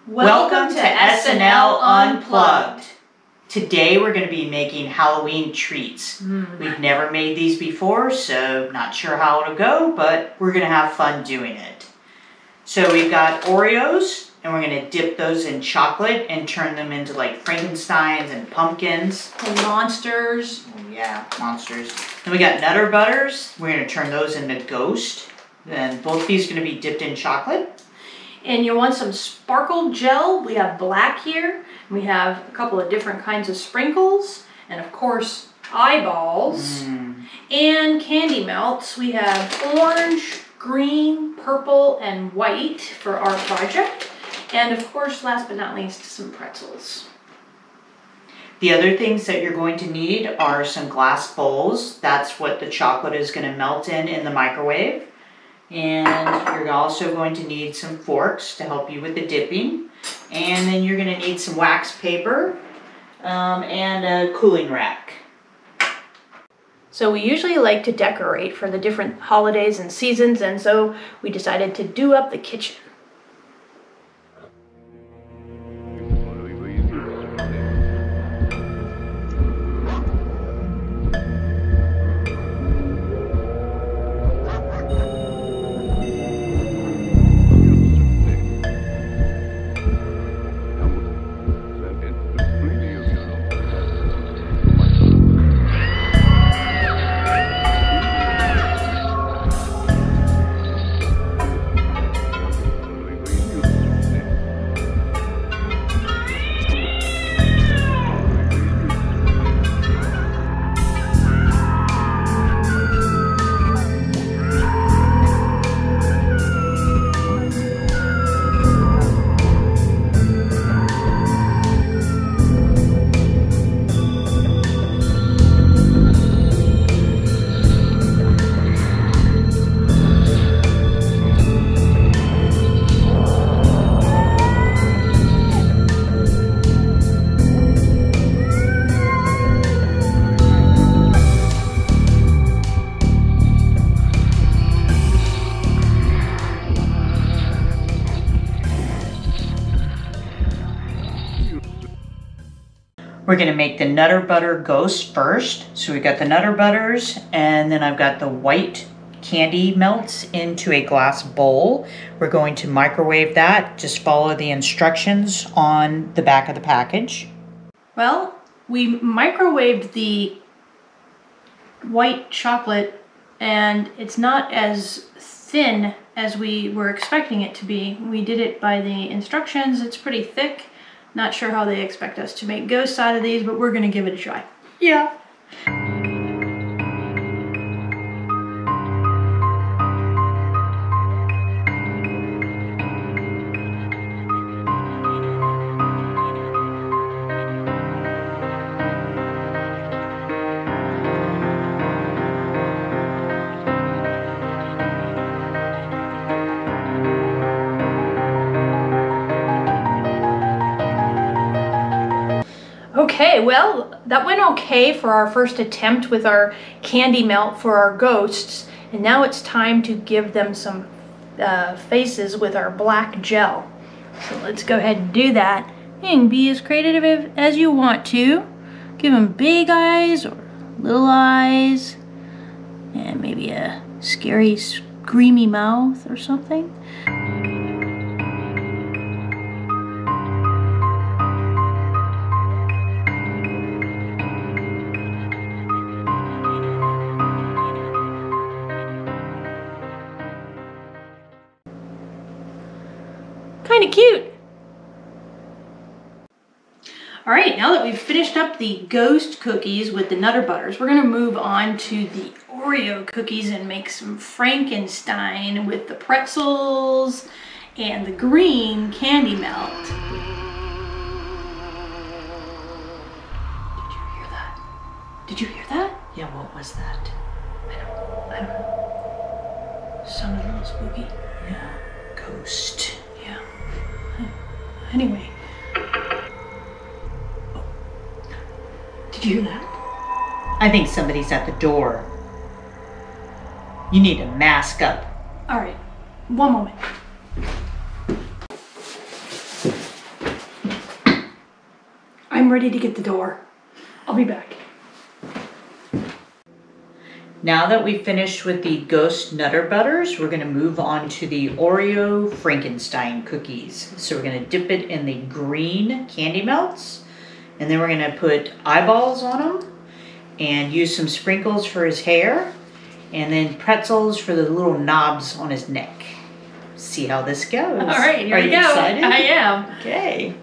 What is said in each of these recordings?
Welcome to S&L Unplugged. Today we're going to be making Halloween treats. We've never made these before, so not sure how it'll go, but we're going to have fun doing it. So we've got Oreos, and we're going to dip those in chocolate and turn them into like Frankensteins and pumpkins. And monsters. Oh, yeah, monsters. Then we got Nutter Butters. We're going to turn those into Ghost. Then both these are going to be dipped in chocolate. And you want some sparkle gel. We have black here. We have a couple of different kinds of sprinkles. And of course, eyeballs. And candy melts. We have orange, green, purple, and white for our project. And of course, last but not least, some pretzels. The other things that you're going to need are some glass bowls. That's what the chocolate is going to melt in the microwave. And you're also going to need some forks to help you with the dipping. And then you're going to need some wax paper and a cooling rack. So we usually like to decorate for the different holidays and seasons, and so we decided to do up the kitchen. We're going to make the Nutter Butter Ghost first. So we've got the Nutter Butters, and then I've got the white candy melts into a glass bowl. We're going to microwave that. Just follow the instructions on the back of the package. Well, we microwaved the white chocolate, and it's not as thin as we were expecting it to be. We did it by the instructions. It's pretty thick. Not sure how they expect us to make ghosts out of these, but we're going to give it a try. Yeah. Okay, well, that went okay for our first attempt with our candy melt for our ghosts, and now it's time to give them some faces with our black gel. So let's go ahead and do that. You can be as creative as you want to. Give them big eyes or little eyes, and maybe a scary, screamy mouth or something. Kind of cute. All right, now that we've finished up the ghost cookies with the Nutter Butters, we're gonna move on to the Oreo cookies and make some Frankenstein with the pretzels and the green candy melt. Did you hear that? Did you hear that? Yeah, what was that? I don't know. Sounded a little spooky. Yeah, ghost. Yeah. Anyway. Oh. Did you hear that? I think somebody's at the door. You need to mask up. All right. One moment. I'm ready to get the door. I'll be back. Now that we've finished with the Ghost Nutter Butters, we're going to move on to the Oreo Frankenstein cookies. So we're going to dip it in the green candy melts, and then we're going to put eyeballs on them and use some sprinkles for his hair, and then pretzels for the little knobs on his neck. See how this goes. All right, here Are we you go. excited? I am. Okay.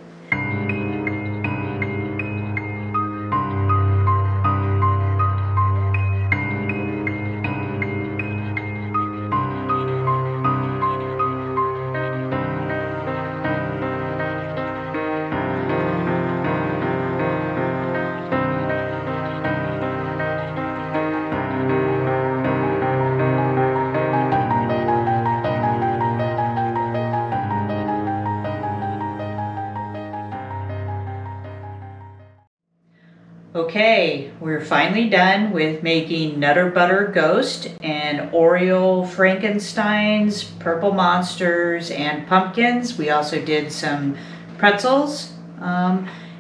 Okay, we're finally done with making Nutter Butter Ghost and Oreo Frankensteins, Purple Monsters, and pumpkins. We also did some pretzels.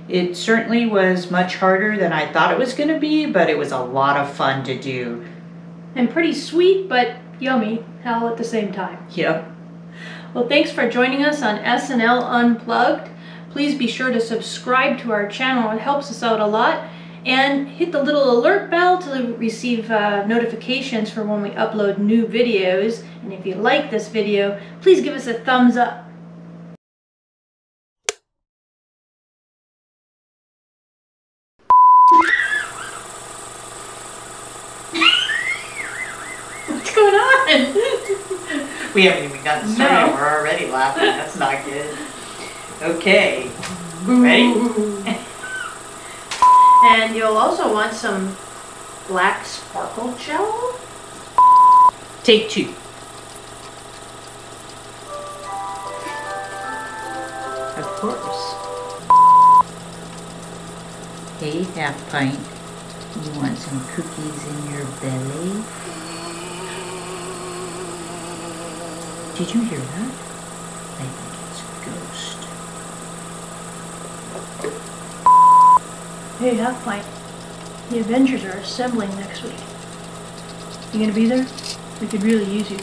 It certainly was much harder than I thought it was going to be, but it was a lot of fun to do. And pretty sweet, but yummy, all at the same time. Yep. Well, thanks for joining us on S&L Unplugged. Please be sure to subscribe to our channel. It helps us out a lot. And hit the little alert bell to receive notifications for when we upload new videos. And if you like this video, please give us a thumbs up. What's going on? We haven't even gotten started. No. We're already laughing. That's not good. Okay. Ready? And you'll also want some black sparkle gel. Take two. Of course. Hey, half pint. You want some cookies in your belly? Did you hear that? I think it's a ghost. Hey, half pint. The Avengers are assembling next week. You gonna be there? We could really use you.